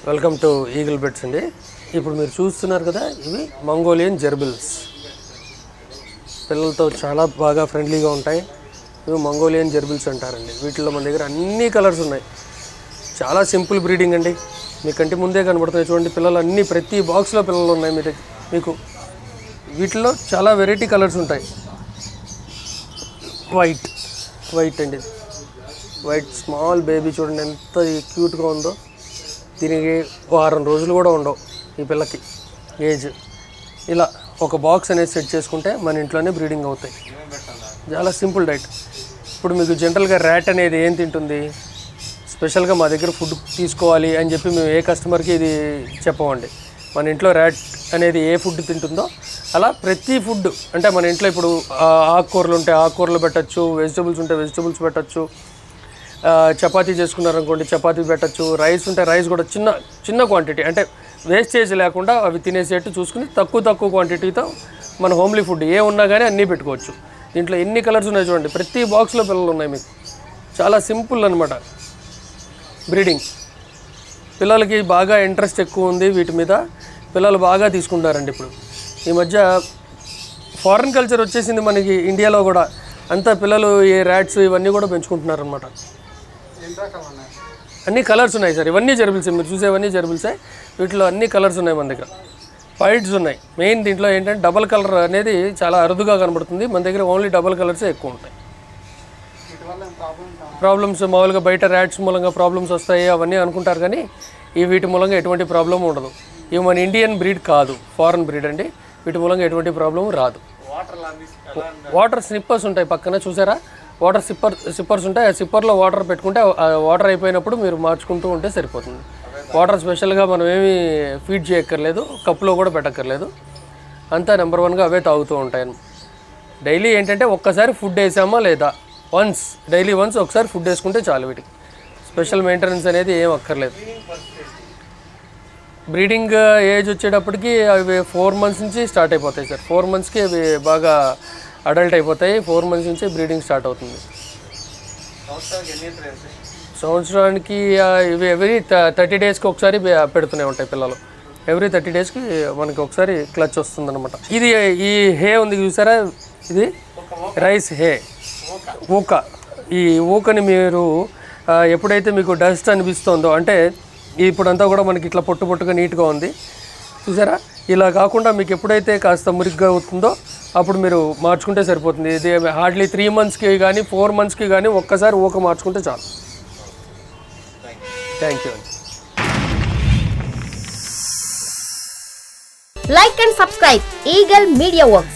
Welcome to eagle beds అండి. ఇప్పుడు మీరు చూస్తున్నారు కదా, ఇవి మంగోలియన్ జెర్బిల్స్. పిల్లలతో చాలా బాగా ఫ్రెండ్లీగా ఉంటాయి. ఇవి మంగోలియన్ జెర్బిల్స్ అంటారండి. వీటిలో మన దగ్గర అన్ని కలర్స్ ఉన్నాయి. చాలా సింపుల్ బ్రీడింగ్ అండి. మీ కంటి ముందే కనబడుతున్నాయి చూడండి. పిల్లలు అన్ని ప్రతి బాక్స్లో పిల్లలు ఉన్నాయి మీ దగ్గర. మీకు వీటిలో చాలా వెరైటీ కలర్స్ ఉంటాయి. వైట్ అండి, వైట్ స్మాల్ బేబీ చూడండి ఎంత క్యూట్గా ఉందో. దీనికి వారం రోజులు కూడా ఉండవు ఈ పిల్లకి ఏజ్. ఇలా ఒక బాక్స్ అనేది సెట్ చేసుకుంటే మన ఇంట్లోనే బ్రీడింగ్ అవుతాయి. చాలా సింపుల్ డైట్. ఇప్పుడు మీకు జనరల్గా ర్యాట్ అనేది ఏం తింటుంది, స్పెషల్గా మా దగ్గర ఫుడ్ తీసుకోవాలి అని చెప్పి మేము ఏ కస్టమర్కి ఇది చెప్పమండి. మన ఇంట్లో ర్యాట్ అనేది ఏ ఫుడ్ తింటుందో అలా ప్రతి ఫుడ్, అంటే మన ఇంట్లో ఇప్పుడు ఆకుకూరలు ఉంటే ఆకుకూరలు పెట్టచ్చు, వెజిటబుల్స్ ఉంటే వెజిటబుల్స్ పెట్టచ్చు, చపాతీ చేసుకున్నారనుకోండి చపాతీ పెట్టచ్చు, రైస్ ఉంటే రైస్ కూడా చిన్న క్వాంటిటీ, అంటే వేస్టేజ్ లేకుండా అవి తినేసేట్టు చూసుకుని తక్కువ క్వాంటిటీతో మన హోమ్లీ ఫుడ్ ఏ ఉన్నా కానీ అన్నీ పెట్టుకోవచ్చు. దీంట్లో ఎన్ని కలర్స్ ఉన్నాయి చూడండి. ప్రతి బాక్స్లో పిల్లలు ఉన్నాయి మీకు. చాలా సింపుల్ అనమాట బ్రీడింగ్. పిల్లలకి బాగా ఇంట్రెస్ట్ ఎక్కువ ఉంది వీటి మీద. పిల్లలు బాగా తీసుకుంటారండి. ఇప్పుడు ఈ మధ్య ఫారెన్ కల్చర్ వచ్చేసింది మనకి ఇండియాలో కూడా. అంతా పిల్లలు ఈ ర్యాట్స్ ఇవన్నీ కూడా పెంచుకుంటున్నారనమాట. అన్ని కలర్స్ ఉన్నాయి సార్. ఇవన్నీ జెర్బిల్సే, మీరు చూసేవన్నీ జెర్బిల్సే. వీటిలో అన్ని కలర్స్ ఉన్నాయి మన దగ్గర. వైట్స్ ఉన్నాయి. మెయిన్ దీంట్లో ఏంటంటే డబల్ కలర్ అనేది చాలా అరుదుగా కనబడుతుంది. మన దగ్గర ఓన్లీ డబల్ కలర్సే ఎక్కువ ఉంటాయి. ప్రాబ్లమ్స్ మామూలుగా బయట ర్యాట్స్ మూలంగా ప్రాబ్లమ్స్ వస్తాయి అవన్నీ అనుకుంటారు, కానీ ఈ వీటి మూలంగా ఎటువంటి ప్రాబ్లం ఉండదు. ఇవి మన ఇండియన్ బ్రీడ్ కాదు, ఫారెన్ బ్రీడ్ అండి. వీటి మూలంగా ఎటువంటి ప్రాబ్లం రాదు. వాటర్ స్నిప్పర్స్ ఉంటాయి పక్కన, చూసారా? వాటర్ సిప్పర్స్ ఉంటాయి. ఆ సిప్పర్లో వాటర్ పెట్టుకుంటే వాటర్ అయిపోయినప్పుడు మీరు మార్చుకుంటూ ఉంటే సరిపోతుంది. వాటర్ స్పెషల్గా మనం ఏమీ ఫీడ్ చేయక్కర్లేదు, కప్పులో కూడా పెట్టక్కర్లేదు. అంతా నెంబర్ 1గా అవే తాగుతూ ఉంటాయి. డైలీ ఏంటంటే ఒక్కసారి ఫుడ్ వేసామా లేదా, డైలీ వన్స్ ఒకసారి ఫుడ్ వేసుకుంటే చాలు. వీటికి స్పెషల్ మెయింటెనెన్స్ అనేది ఏం అక్కర్లేదు. బ్రీడింగ్ ఏజ్ వచ్చేటప్పటికి అవి 4 months నుంచి స్టార్ట్ అయిపోతాయి సార్. 4 monthsకి అవి బాగా అడల్ట్ అయిపోతాయి. 4 months నుంచి బ్రీడింగ్ స్టార్ట్ అవుతుంది. సంవత్సరానికి ఇవి ఎవ్రీ 30 daysకి ఒకసారి పెడుతూనే ఉంటాయి పిల్లలు. ఎవ్రీ 30 daysకి మనకి ఒకసారి క్లచ్ వస్తుందన్నమాట. ఇది ఈ హే ఉంది చూసారా, ఇది రైస్ హే, ఊక. ఈ ఊకని మీరు ఎప్పుడైతే మీకు డస్ట్ అనిపిస్తుందో, అంటే ఇప్పుడంతా కూడా మనకి ఇట్లా పొట్టుగా నీట్గా ఉంది చూసారా, ఇలా కాకుండా మీకు ఎప్పుడైతే కాస్త మురిగ్గా అవుతుందో అప్పుడు మీరు మార్చుకుంటే సరిపోతుంది. ఇది హార్డ్లీ 3 monthsకి కానీ 4 monthsకి కానీ ఒక్కసారి ఊక మార్చుకుంటే చాలు. థ్యాంక్ యూ అండి. Like and subscribe Eagle Media Works.